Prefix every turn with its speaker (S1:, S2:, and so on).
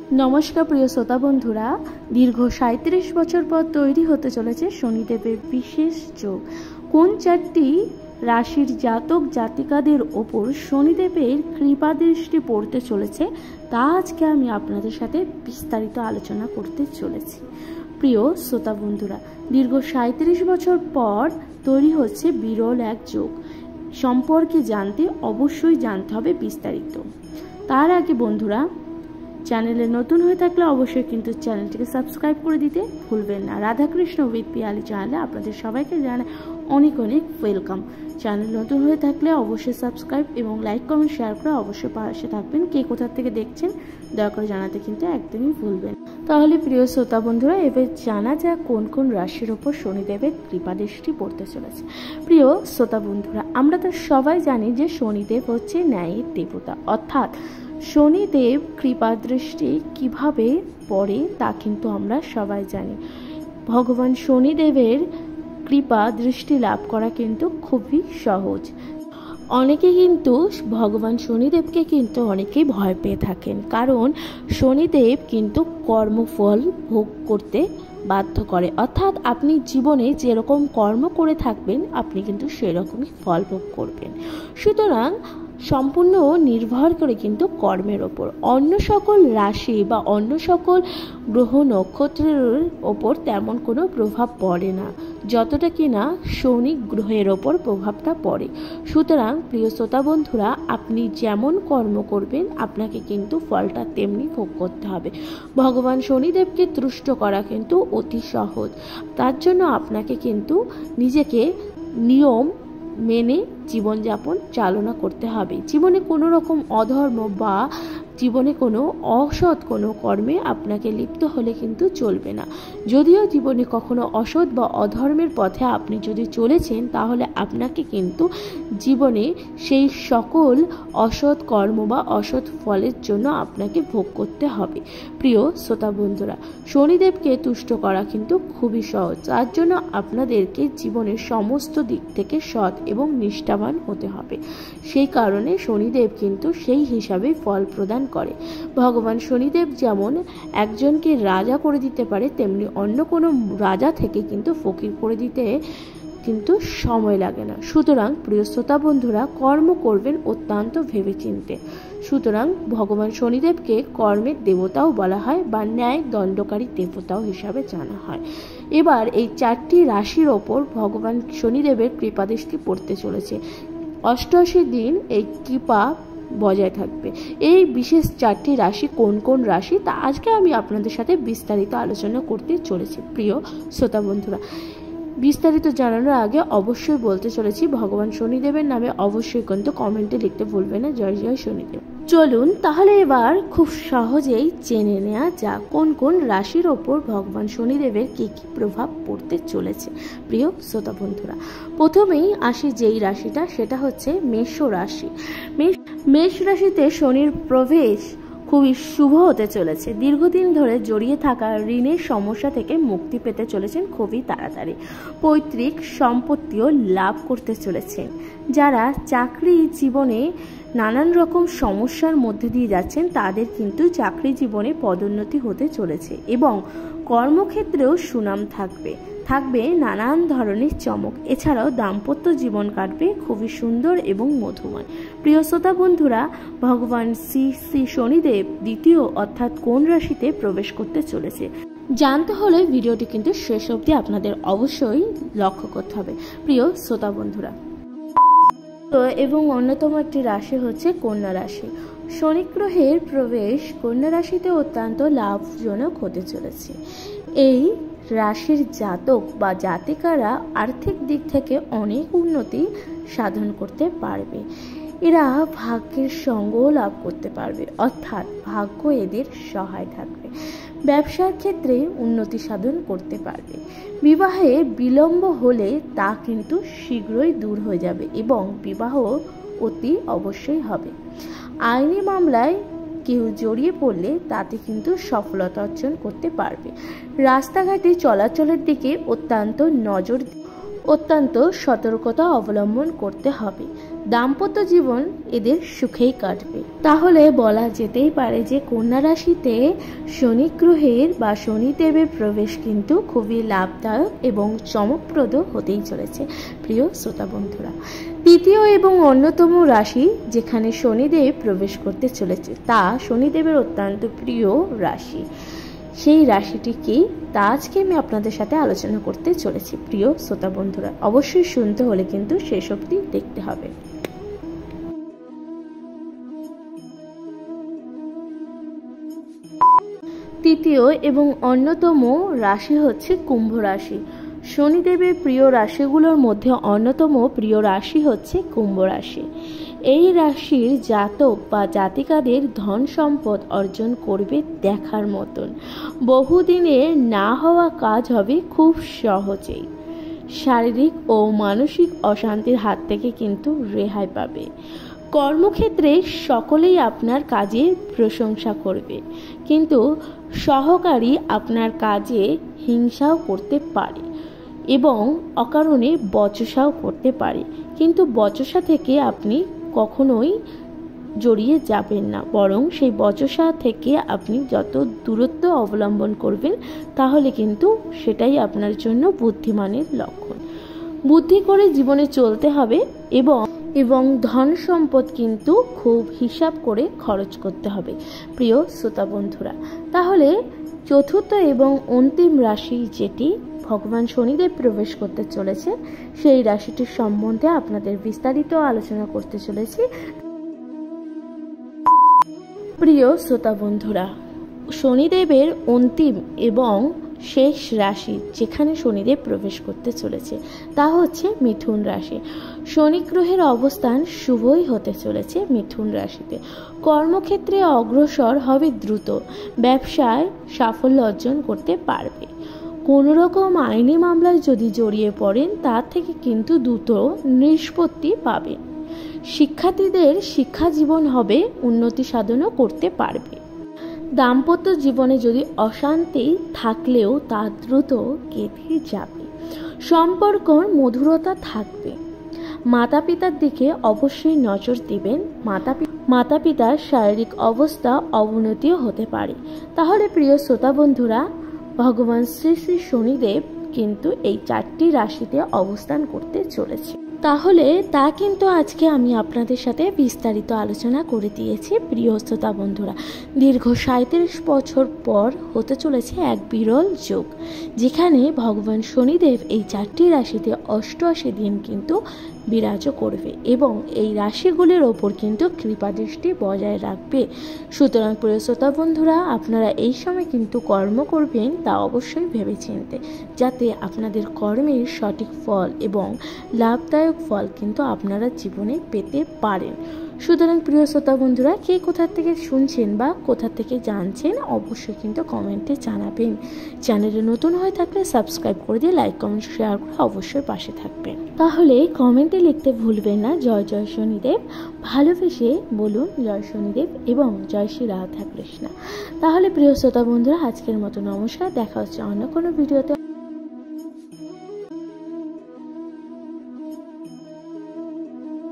S1: নমস্কার প্রিয় শ্রোতা বন্ধুরা, দীর্ঘ ৩৭ বছর পর তৈরি হতে চলেছে শনিদেবের বিশেষ যোগ। কোন চারটি রাশির জাতক জাতিকাদের ওপর শনিদেবের কৃপা দৃষ্টি পড়তে চলেছে তা আজকে আমি আপনাদের সাথে বিস্তারিত আলোচনা করতে চলেছি। প্রিয় শ্রোতা বন্ধুরা, দীর্ঘ ৩৭ বছর পর তৈরি হচ্ছে বিরল এক যোগ সম্পর্কে জানতে অবশ্যই জানতে হবে বিস্তারিত। তার আগে বন্ধুরা, চ্যানেলে নতুন হয়ে থাকলে অবশ্যই কিন্তু চ্যানেলটিকে সাবস্ক্রাইব করে দিতে ভুলবেন না। রাধাকৃষ্ণ উইথ পিয়ালি চ্যানেলে আপনাদের সবাইকে জানাই অনেক অনেক ওয়েলকাম। চ্যানেল নতুন হয়ে থাকলে অবশ্যই সাবস্ক্রাইব এবং লাইক কমেন্ট শেয়ার করে অবশ্যই পাশে থাকবেন। কে কোথা থেকে দেখছেন দয়া করে জানাতে কিন্তু একদমই ভুলবেন। তাহলে প্রিয় শ্রোতা বন্ধুরা, এবার জানা যাক কোন কোন রাশির ওপর শনিদেবের কৃপা দৃষ্টি পড়তে চলেছে। প্রিয় শ্রোতা বন্ধুরা, আমরা তো সবাই জানি যে শনিদেব হচ্ছে ন্যায়ের দেবতা, অর্থাৎ শনিদেব কৃপা দৃষ্টি কিভাবে পড়ে তা কিন্তু আমরা সবাই জানি। ভগবান শনিদেবের কৃপা দৃষ্টি লাভ করা কিন্তু খুবই সহজ। অনেকে কিন্তু ভগবান শনিদেবকে কিন্তু অনেকেই ভয় পেয়ে থাকেন, কারণ শনিদেব কিন্তু কর্মফল ভোগ করতে বাধ্য করে, অর্থাৎ আপনি জীবনে যেরকম কর্ম করে থাকবেন আপনি কিন্তু সেরকমই ফল ভোগ করবেন। সুতরাং সম্পূর্ণ নির্ভর করে কিন্তু কর্মের ওপর। অন্য সকল রাশি বা অন্য সকল গ্রহ নক্ষত্রের ওপর তেমন কোনো প্রভাব পড়ে না, যতটা কিনা শনি গ্রহের ওপর প্রভাবটা পড়ে। সুতরাং প্রিয় শ্রোতা বন্ধুরা, আপনি যেমন কর্ম করবেন আপনাকে কিন্তু ফলটা তেমনি ভোগ করতে হবে। ভগবান শনিদেবকে তুষ্ট করা কিন্তু অতি সহজ। তার জন্য আপনাকে কিন্তু নিজেকে নিয়ম মেনে জীবনযাপন চালনা করতে হবে। জীবনে কোনো রকম অধর্ম বা জীবনে কোনো অসৎ কোনো কর্মে আপনাকে লিপ্ত হলে কিন্তু চলবে না। যদিও জীবনে কখনো অসৎ বা অধর্মের পথে আপনি যদি চলেছেন, তাহলে আপনাকে কিন্তু জীবনে সেই সকল অসৎ কর্ম বা অসৎ ফলের জন্য আপনাকে ভোগ করতে হবে। প্রিয় শ্রোতা বন্ধুরা, শনিদেবকে তুষ্ট করা কিন্তু খুবই সহজ। তার জন্য আপনাদেরকে জীবনের সমস্ত দিক থেকে সৎ এবং নিষ্ঠাবান হতে হবে। সেই কারণে শনিদেব কিন্তু সেই হিসাবে ফল প্রদান করে। ভগবান শনিদেব যেমন একজনকে রাজা করে দিতে পারে, তেমনি অন্য কোনো রাজা থেকে কিন্তু ফকির করে দিতে কিন্তু সময় লাগে না। সুতরাং প্রিয় শ্রোতা বন্ধুরা, কর্ম করবেন অত্যন্ত ভেবেচিন্তে। সুতরাং ভগবান শনিদেবকে কর্মের দেবতাও বলা হয় বা ন্যায় দণ্ডকারী দেবতাও হিসাবে জানা হয়। এবার এই চারটি রাশির ওপর ভগবান শনিদেবের কৃপাদৃষ্টি পড়তে চলেছে। ৮৮ দিন এই কৃপা বজায় থাকবে। এই বিশেষ চারটি রাশি কোন কোন রাশি তা আজকে আমি আপনাদের সাথে বিস্তারিত আলোচনা করতে চলেছি। প্রিয় শ্রোতা বন্ধুরা, বিস্তারিত জানানোর আগে অবশ্যই বলতে চলেছি, ভগবান শনিদেবের নামে অবশ্যই কিন্তু কমেন্টে লিখতে ভুলবেন না জয় জয় শনিদেব। চলুন তাহলে এবার খুব সহজেই জেনে নেওয়া যাক কোন কোন রাশির ওপর ভগবান শনিদেবের কি কি প্রভাব পড়তে চলেছে। প্রিয় শ্রোতা বন্ধুরা, প্রথমেই আসি যেই রাশিটা, সেটা হচ্ছে মেষ রাশি। মেষ রাশিতে শনির প্রবেশ খুবই শুভ হতে চলেছে। দীর্ঘদিন ধরে জড়িয়ে থাকা ঋণের সমস্যা থেকে মুক্তি পেতে চলেছেন খুবই তাড়াতাড়ি। পৈতৃক সম্পত্তিও লাভ করতে চলেছেন। যারা চাকরি জীবনে নানান রকম সমস্যার মধ্যে দিয়ে যাচ্ছেন, তাদের কিন্তু চাকরি জীবনে পদোন্নতি হতে চলেছে এবং কর্মক্ষেত্রেও সুনাম থাকবে নানান ধরনের চমক। এছাড়াও দাম্পত্য জীবন কাটবে খুবই সুন্দর এবং মধুময়। প্রিয় শ্রোতা বন্ধুরা, ভগবান শ্রী শনিদেব দ্বিতীয় অর্থাৎ কোন রাশিতে প্রবেশ করতে চলেছে জানতে হলে ভিডিওটি কিন্তু শেষ অবধি আপনাদের অবশ্যই লক্ষ্য করতে হবে। প্রিয় শ্রোতা বন্ধুরা, এবং অন্যতম একটি রাশি হচ্ছে কন্যা রাশি। শনি গ্রহের প্রবেশ কন্যা রাশিতে অত্যন্ত লাভজনক হতে চলেছে। এই রাশির জাতক বা জাতিকারা আর্থিক দিক থেকে অনেক উন্নতি সাধন করতে পারবে। এরা ভাগ্যের সঙ্গও লাভ করতে পারবে, অর্থাৎ ভাগ্য এদের সহায় থাকবে। ব্যবসার ক্ষেত্রে উন্নতি সাধন করতে পারবে। বিবাহে বিলম্ব হলে তা কিন্তু শীঘ্রই দূর হয়ে যাবে এবং বিবাহ অতি অবশ্যই হবে। আইনি মামলায় কেউ জড়িয়ে পড়লে তাতে কিন্তু সফলতা অর্জন করতে পারবে। রাস্তাঘাটে চলাচলের দিকে অত্যন্ত সতর্কতা অবলম্বন করতে হবে। দাম্পত্য জীবন এদের সুখেই কাটবে। তাহলে বলা যেতেই পারে যে কন্যা রাশিতে শনি গ্রহের বা শনিদেবের প্রবেশ কিন্তু খুবই লাভদায়ক এবং চমকপ্রদ হতেই চলেছে প্রিয় শ্রোতা বন্ধুরা। তৃতীয় এবং অন্যতম রাশি যেখানে শনিদেব প্রবেশ করতে চলেছে তা শনিদেবের অত্যন্ত প্রিয় রাশি। সেই রাশিটি কি তা আজকে আমি আপনাদের সাথে আলোচনা করতে চলেছি প্রিয় শ্রোতা বন্ধুরা। অবশ্যই শুনতে হলে কিন্তু শেষ অবধি দেখতে হবে। তৃতীয় এবং অন্যতম রাশি হচ্ছে কুম্ভ রাশি। শনিদেবের প্রিয় রাশিগুলোর মধ্যে অন্যতম প্রিয় রাশি হচ্ছে কুম্ভ রাশি। এই রাশির জাতক বা জাতিকাদের ধন সম্পদ অর্জন করবে দেখার মতন। বহুদিনে না হওয়া কাজ হবে খুব সহজেই। শারীরিক ও মানসিক অশান্তির হাত থেকে কিন্তু রেহাই পাবে। কর্মক্ষেত্রে সকলেই আপনার কাজের প্রশংসা করবে, কিন্তু সহকারী আপনার কাজে হিংসাও করতে পারে এবং অকারণে বচসাও করতে পারে। কিন্তু বচসা থেকে আপনি কখনোই জড়িয়ে যাবেন না, বরং সেই বচসা থেকে আপনি যত দূরত্ব অবলম্বন করবেন তাহলে কিন্তু সেটাই আপনার জন্য বুদ্ধিমানের লক্ষণ। বুদ্ধি করে জীবনে চলতে হবে এবং ধন সম্পদ কিন্তু খুব হিসাব করে খরচ করতে হবে প্রিয় শ্রোতা বন্ধুরা। তাহলে চতুর্থ এবং অন্তিম রাশি যেটি ভগবান শনিদেব প্রবেশ করতে চলেছে সেই রাশিটির সম্বন্ধে আপনাদের বিস্তারিত আলোচনা করতে চলেছি প্রিয় শ্রোতা বন্ধুরা। শনিদেবের অন্তিম এবং শেষ রাশি যেখানে শনিদেব প্রবেশ করতে চলেছে তা হচ্ছে মিথুন রাশি। শনি গ্রহের অবস্থান শুভই হতে চলেছে মিথুন রাশিতে। কর্মক্ষেত্রে অগ্রসর হবে দ্রুত, ব্যবসায় সাফল্য অর্জন করতে পারবে। কোনো রকম আইনি মামলায় যদি জড়িয়ে পড়েন তার থেকে কিন্তু দ্রুত নিষ্পত্তি পাবেন। শিক্ষার্থীদের শিক্ষা জীবন হবে উন্নতি সাধনও করতে পারবে। দাম্পত্য জীবনে যদি অশান্তি থাকলেও তা দ্রুত কেটে যাবে। সম্পর্কর মধুরতা থাকবে। মাতা পিতার দিকে অবশ্যই নজর দিবেন। মাতা পিতার শারীরিক অবস্থা অবনতিও হতে পারে। তাহলে প্রিয় শ্রোতা বন্ধুরা, ভগবান শ্রী শ্রী শনিদেব কিন্তু এই 4টি রাশিতে অবস্থান করতে চলেছে। তাহলে তা কিন্তু আজকে আমি আপনাদের সাথে বিস্তারিত আলোচনা করে দিয়েছি প্রিয় শ্রোতা বন্ধুরা। দীর্ঘ 37 বছর পর হতে চলেছে এক বিরল যোগ, যেখানে ভগবান শনিদেব এই 4টি রাশিতে 88 দিন কিন্তু বিরাজ করবে এবং এই রাশিগুলির ওপর কিন্তু কৃপা দৃষ্টি বজায় রাখবে। সুতরাং প্রিয় শ্রোতা বন্ধুরা, আপনারা এই সময় কিন্তু কর্ম করবেন তা অবশ্যই ভেবেচিন্তে, যাতে আপনাদের কর্মের সঠিক ফল এবং লাভদায়ক ফল কিন্তু আপনারা জীবনে পেতে পারেন। সুতরাং প্রিয় শ্রোতা বন্ধুরা, কে কোথা থেকে শুনছেন বা কোথা থেকে জানছেন অবশ্যই কিন্তু কমেন্টে জানাবেন। চ্যানেলে নতুন হয়ে থাকলে সাবস্ক্রাইব করে দিয়ে লাইক কমেন্ট শেয়ার করে অবশ্যই পাশে থাকবেন। তাহলে কমেন্টে লিখতে ভুলবেন না জয় জয় শনিদেব। ভালোবেসে বলুন জয় শনিদেব এবং জয় শ্রী রাধা কৃষ্ণ। তাহলে প্রিয় শ্রোতা বন্ধুরা, আজকের মতো নমস্কার। দেখা হচ্ছে অন্য কোনো ভিডিওতে।